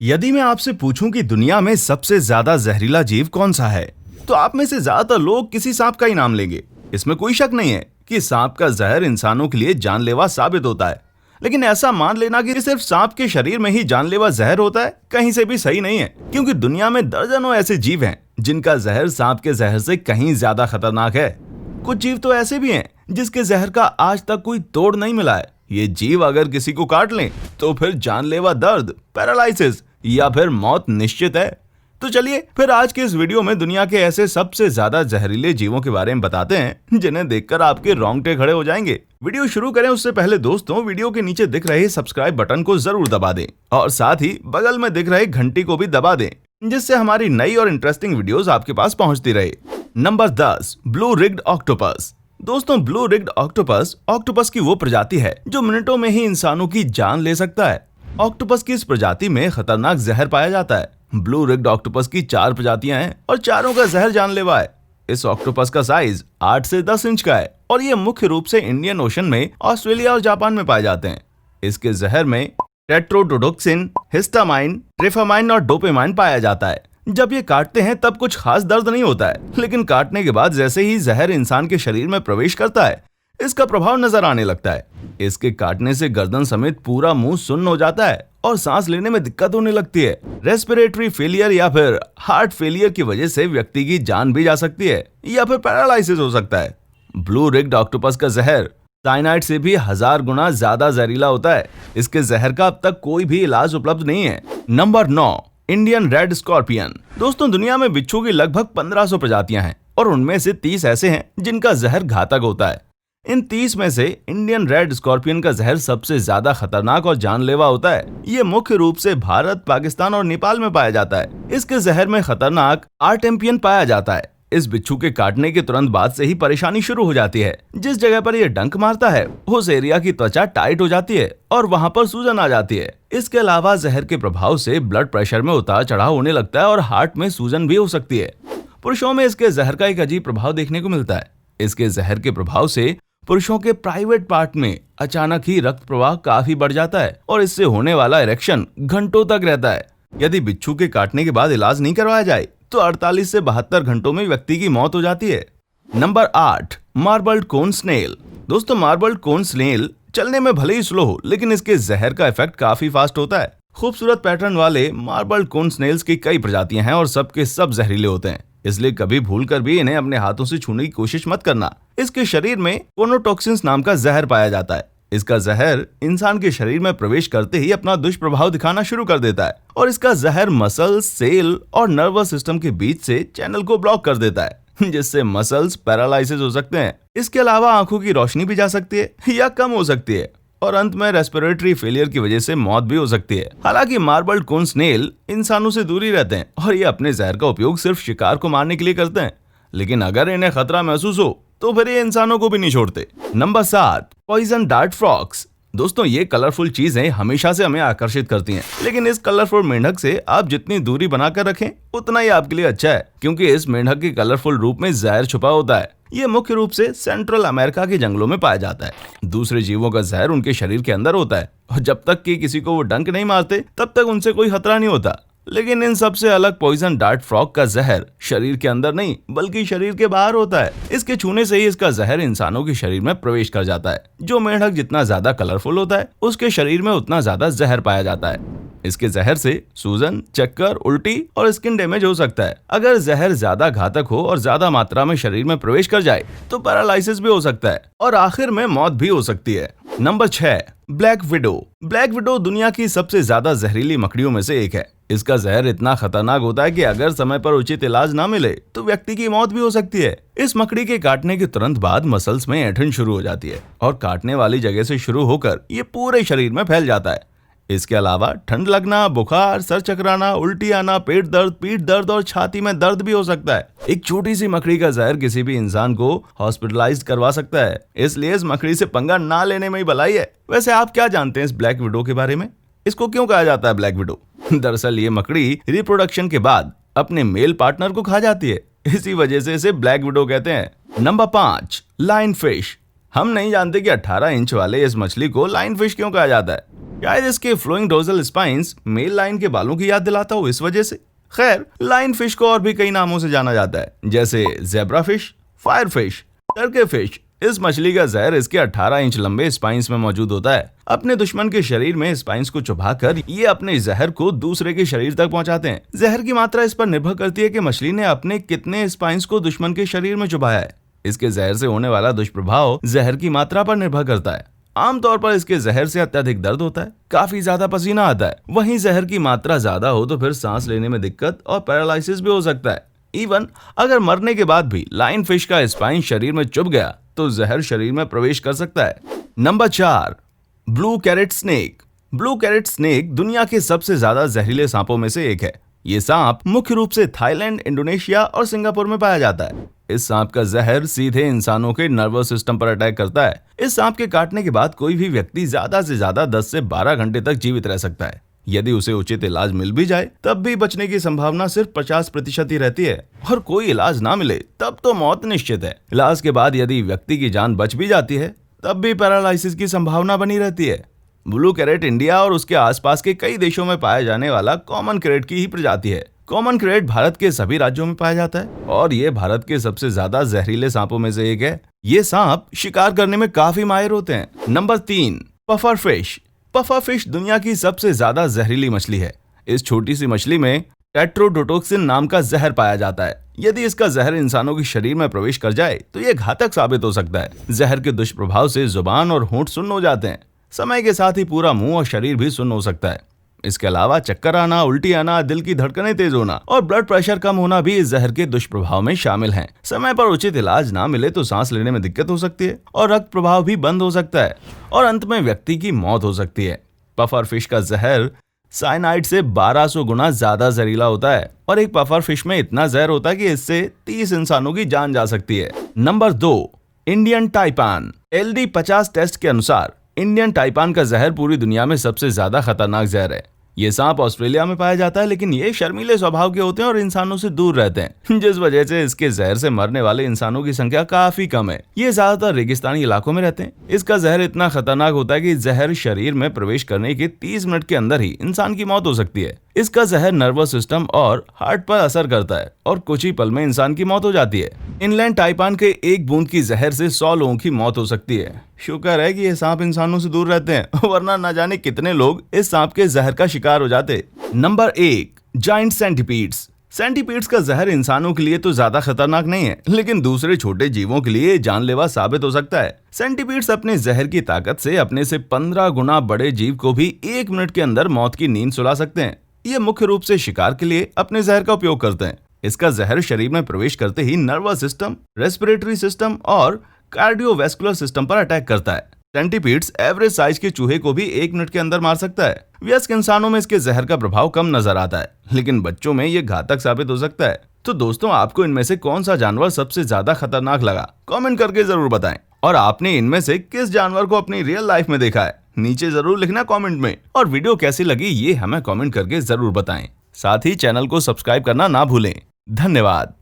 यदि मैं आपसे पूछूं कि दुनिया में सबसे ज्यादा जहरीला जीव कौन सा है, तो आप में से ज्यादातर लोग किसी सांप का ही नाम लेंगे। इसमें कोई शक नहीं है कि सांप का जहर इंसानों के लिए जानलेवा साबित होता है। लेकिन ऐसा मान लेना कि सिर्फ सांप के शरीर में ही जानलेवा जहर होता है, कहीं से भी सही नहीं है, क्योंकि दुनिया में दर्जनों ऐसे जीव हैं जिनका जहर सांप के जहर से कहीं ज्यादा खतरनाक है। कुछ जीव तो ऐसे भी हैं जिसके जहर का आज तक कोई तोड़ नहीं मिला है। ये जीव अगर किसी को काट लें तो फिर जानलेवा दर्द, पैरालिसिस या फिर मौत निश्चित है। तो चलिए फिर आज के इस वीडियो में दुनिया के ऐसे सबसे ज्यादा जहरीले जीवों के बारे में बताते हैं जिन्हें देखकर आपके रोंगटे खड़े हो जाएंगे। वीडियो शुरू करें उससे पहले दोस्तों, वीडियो के नीचे दिख रहे सब्सक्राइब बटन को जरूर दबा दें और साथ ही बगल में दिख रहे घंटी को भी दबा दें, जिससे हमारी नई और इंटरेस्टिंग वीडियोस आपके पास पहुंचती रहे। Number 10, blue rigged octopus. दोस्तों, ब्लू रिग्ड ऑक्टोपस ऑक्टोपस की वो प्रजाति है जो मिनटों में ही इंसानों की जान ले सकता है। ऑक्टोपस की इस प्रजाति में खतरनाक जहर पाया जाता है। ब्लू रिग्ड ऑक्टोपस की 4 प्रजातियां हैं और चारों का जहर जानलेवा है। इस ऑक्टोपस का साइज 8 से 10 इंच का है और ये मुख्य रूप से इंडियन ओशन में, ऑस्ट्रेलिया और जापान में पाए जाते हैं। इसके जहर में टेट्रोडोटोक्सिन, हिस्टामाइन, ट्रिफामाइन और डोपामाइन पाया जाता है। जब ये काटते हैं तब कुछ खास दर्द नहीं होता है, लेकिन काटने के बाद जैसे ही जहर इंसान के शरीर में प्रवेश करता है, इसका प्रभाव नजर आने लगता है। इसके काटने से गर्दन समेत पूरा मुंह सुन्न हो जाता है और सांस लेने में दिक्कत होने लगती है। रेस्पिरेटरी फेलियर या फिर हार्ट फेलियर की वजह से व्यक्ति की जान भी जा सकती है या फिर पैरालिसिस हो सकता है। ब्लू रिग्ड ऑक्टोपस का जहर साइनाइड से भी 1000 गुना ज्यादा जहरीला होता है। इसके जहर का अब तक कोई भी इलाज उपलब्ध नहीं है। Number 9, Indian red scorpion. दोस्तों, दुनिया में बिच्छू की लगभग 1500 प्रजातियां हैं और उनमें से 30 ऐसे हैं जिनका जहर घातक होता है। इन 30 में से इंडियन रेड स्कॉर्पियन का जहर सबसे ज्यादा खतरनाक और जानलेवा होता है। ये मुख्य रूप से भारत, पाकिस्तान और नेपाल में पाया जाता है। इसके जहर में खतरनाक आर्टेम्पियन पाया जाता है। इस बिच्छू के काटने के तुरंत बाद से ही परेशानी शुरू हो जाती है। जिस जगह पर यह डंक मारता है उस एरिया की त्वचा टाइट हो जाती है और वहां पर सूजन आ जाती है। इसके अलावा जहर के प्रभाव से ब्लड प्रेशर में उतार चढ़ाव होने लगता है और हार्ट में सूजन भी हो सकती है। पुरुषों में इसके जहर का एक अजीब प्रभाव देखने को मिलता है। इसके जहर के प्रभाव से पुरुषों के प्राइवेट पार्ट में अचानक ही रक्त प्रवाह काफी बढ़ जाता है और इससे होने वाला इरेक्शन घंटों तक रहता है। यदि बिच्छू के काटने के बाद इलाज नहीं करवाया जाए तो 48 से 72 घंटों में व्यक्ति की मौत हो जाती है। नंबर 8, मार्बल्ड कोन स्नेल। दोस्तों, मार्बल्ड कोन स्नेल चलने में भले ही स्लो हो, लेकिन इसके जहर का इफेक्ट काफी फास्ट होता है। खूबसूरत पैटर्न वाले मार्बल्ड कोन स्नेल्स की कई प्रजातियां हैं और सबके सब जहरीले होते हैं, इसलिए कभी भूलकर भी इन्हें अपने हाथों से छूने की कोशिश मत करना। इसके शरीर में कोनोटॉक्सिन्स नाम का जहर पाया जाता है। इसका जहर इंसान के शरीर में प्रवेश करते ही अपना दुष्प्रभाव दिखाना शुरू कर देता है और इसका जहर मसल्स, सेल और नर्वस सिस्टम के बीच से चैनल को ब्लॉक कर देता है, जिससे मसल्स पैरालिसिस हो सकते हैं। इसके अलावा आंखों की रोशनी भी जा सकती है या कम हो सकती है और अंत में रेस्पिरेटरी फेलियर की वजह से मौत भी हो सकती है। हालांकि मार्बल्ड कोन स्नेल इंसानों से दूर ही रहते हैं और ये अपने जहर का उपयोग सिर्फ शिकार को मारने के लिए करते हैं, लेकिन अगर इन्हें खतरा महसूस हो तो फिर ये इंसानों को भी नहीं छोड़ते। Number 7, poison dart frogs. दोस्तों, ये कलरफुल चीजें हमेशा से हमें आकर्षित करती हैं, लेकिन इस कलरफुल मेंढक से आप जितनी दूरी बनाकर रखें उतना ही आपके लिए अच्छा है, क्योंकि इस मेंढक के कलरफुल रूप में जहर छुपा होता है। ये मुख्य रूप से सेंट्रल अमेरिका के जंगलों में पाया जाता है। दूसरे जीवों का जहर उनके शरीर के अंदर होता है और जब तक कि किसी को वो डंक नहीं मारते तब तक उनसे कोई खतरा नहीं होता। लेकिन इन सबसे अलग पॉइजन डार्ट फ्रॉग का जहर शरीर के अंदर नहीं बल्कि शरीर के बाहर होता है। इसके छूने से ही इसका जहर इंसानों के शरीर में प्रवेश कर जाता है। जो मेंढक जितना ज्यादा कलरफुल होता है उसके शरीर में उतना ज्यादा जहर पाया जाता है। इसके जहर से सूजन, चक्कर, उल्टी और स्किन डैमेज हो सकता है। अगर जहर ज्यादा घातक हो और ज्यादा मात्रा में शरीर में प्रवेश कर जाए तो पैरालिसिस भी हो सकता है और आखिर में मौत भी हो सकती है। Number 6, black window. Black window दुनिया की सबसे ज्यादा जहरीली मकड़ियों में से एक है। इसका जहर इतना खतरनाक होता है कि अगर समय पर उचित इलाज ना मिले तो व्यक्ति की मौत भी हो सकती है। इस मकड़ी के काटने के तुरंत बाद मसल्स में ऐंठन शुरू हो जाती है और काटने वाली जगह से शुरू होकर ये पूरे शरीर में फैल जाता है। इसके अलावा ठंड लगना, बुखार, सर चकराना, उल्टी आना, पेट दर्द, पीठ दर्द और छाती में दर्द भी हो सकता है। एक छोटी सी मकड़ी का जहर किसी भी इंसान को हॉस्पिटलाइज करवा सकता है, इसलिए इस मकड़ी से पंगा ना लेने में ही भलाई है। वैसे आप क्या जानते हैं इस ब्लैक विडो के बारे में? इसको क्यों कहा जाता है ब्लैक विडो? दरअसल ये मकड़ी रिप्रोडक्शन के बाद अपने मेल पार्टनर को खा जाती है, इसी वजह से इसे ब्लैक विडो कहते हैं। Number 5, line fish. हम नहीं जानते कि 18 इंच वाले इस मछली को लाइन फिश क्यों कहा जाता है। शायद इसके flowing dorsal spines male line के बालों की याद दिलाता हो, इस वजह से। खैर, लाइन फिश को और भी कई नामों से जाना जाता है, जैसे zebra fish, fire fish, Turkey fish. इस मछली का जहर इसके 18 इंच लंबे स्पाइन्स में मौजूद होता है। अपने दुश्मन के शरीर में स्पाइन्स को चुभाकर ये अपने जहर को दूसरे के शरीर तक पहुंचाते हैं। जहर की मात्रा इस पर निर्भर करती है कि मछली ने अपने कितने स्पाइन्स को दुश्मन के शरीर में चुभाया है। इसके जहर से होने वाला दुष्प्रभाव जहर की मात्रा पर निर्भर करता है। आमतौर पर इसके जहर से अत्यधिक दर्द होता है, काफी ज्यादा पसीना आता है। वहीं जहर की मात्रा ज्यादा हो तो फिर सांस लेने में दिक्कत और पैरालिसिस भी हो सकता है। इवन अगर मरने के बाद भी लाइन फिश का स्पाइन शरीर में चुभ गया तो जहर शरीर में प्रवेश कर सकता है। Number 4, blue krait snake. Blue krait snake दुनिया के सबसे ज्यादा जहरीले सांपों में से एक है। ये सांप मुख्य रूप से थाईलैंड, इंडोनेशिया और सिंगापुर में पाया जाता है। इस सांप का जहर सीधे इंसानों के नर्वस सिस्टम पर अटैक करता है। इस सांप के काटने के बाद कोई भी व्यक्ति ज्यादा से ज्यादा 10 से 12 घंटे तक जीवित रह सकता है। यदि उसे उचित इलाज मिल भी जाए तब भी बचने की संभावना सिर्फ 50% ही रहती है, और कोई इलाज ना मिले तब तो मौत निश्चित है। इलाज के बाद यदि व्यक्ति की जान बच भी जाती है तब भी पैरालिसिस की संभावना बनी रहती है। ब्लू कैरेट इंडिया और उसके आसपास के कई देशों में पाया जाने वाला कॉमन कैरेट की ही प्रजाति है। कॉमन कैरेट भारत के सभी राज्यों में पाया जाता है और ये भारत के सबसे ज्यादा जहरीले सांपों में से एक है। ये सांप शिकार करने में काफी माहिर होते हैं। Number 3, puffer fish. Puffer fish दुनिया की सबसे ज्यादा जहरीली मछली है। इस छोटी सी मछली में टेट्रोडोटोक्सिन नाम का जहर पाया जाता है। यदि इसका जहर इंसानों के शरीर में प्रवेश कर जाए तो ये घातक साबित हो सकता है। जहर के दुष्प्रभाव से जुबान और होंठ सुन्न हो जाते हैं। समय के साथ ही पूरा मुंह और शरीर भी सुन्न हो सकता है। इसके अलावा चक्कर आना, उल्टी आना, दिल की धड़कनें तेज होना और ब्लड प्रेशर कम होना भी इस जहर के दुष्प्रभाव में शामिल हैं। समय पर उचित इलाज ना मिले तो सांस लेने में दिक्कत हो सकती है और रक्त प्रवाह भी बंद हो सकता है और अंत में व्यक्ति की मौत हो सकती है। पफर फिश का जहर साइनाइड से 1200 गुना ज्यादा जहरीला होता है और एक पफर फिश में इतना जहर होता है कि इससे 30 इंसानों की जान जा सकती है। Number 2, Indian टाइपान। LD50 टेस्ट के अनुसार इंडियन टाइपान का जहर पूरी दुनिया में सबसे ज्यादा खतरनाक जहर है। ये सांप ऑस्ट्रेलिया में पाया जाता है, लेकिन ये शर्मीले स्वभाव के होते हैं और इंसानों से दूर रहते हैं, जिस वजह से इसके जहर से मरने वाले इंसानों की संख्या काफी कम है। ये ज्यादातर रेगिस्तानी इलाकों में रहते हैं। इसका जहर इतना खतरनाक होता है कि जहर शरीर में प्रवेश करने के 30 मिनट के अंदर ही इंसान की मौत हो सकती है। इसका जहर नर्वस सिस्टम और हार्ट पर असर करता है और कुछ ही पल में इंसान की मौत हो जाती है। इंलैंड टाइपान के एक बूंद की जहर से 100 लोगों की मौत हो सकती है। शुक्र है कि ये सांप इंसानों से दूर रहते हैं, वरना न जाने कितने लोग इस सांप के जहर का शिकार हो जाते। Number 1, giant centipedes. सेंटीपीड्स का जहर इंसानों के लिए तो ज्यादा खतरनाक नहीं है, लेकिन दूसरे छोटे जीवों के लिए जानलेवा साबित हो सकता है। सेंटीपीड्स अपने जहर की ताकत से अपने से 15 गुना बड़े जीव को भी 1 मिनट के अंदर मौत की नींद सुला सकते हैं। ये मुख्य रूप से शिकार के लिए अपने जहर का उपयोग करते हैं। इसका जहर शरीर में प्रवेश करते ही नर्वस सिस्टम, रेस्पिरेटरी सिस्टम और कार्डियोवैस्कुलर सिस्टम पर अटैक करता है। सेंटीपीड्स एवरेज साइज के चूहे को भी 1 मिनट के अंदर मार सकता है। वयस्क इंसानों में इसके जहर का प्रभाव कम नजर आता है, लेकिन बच्चों में ये घातक साबित हो सकता है। तो दोस्तों, आपको इनमें से कौन सा जानवर सबसे ज्यादा खतरनाक लगा? कमेंट करके जरूर बताएं। और आपने इनमें से किस जानवर को अपनी रियल लाइफ में देखा है? नीचे जरूर लिखना कमेंट में। और वीडियो कैसी लगी ये हमें कमेंट करके जरूर बताएं। साथ ही चैनल को सब्सक्राइब करना ना भूलें। धन्यवाद।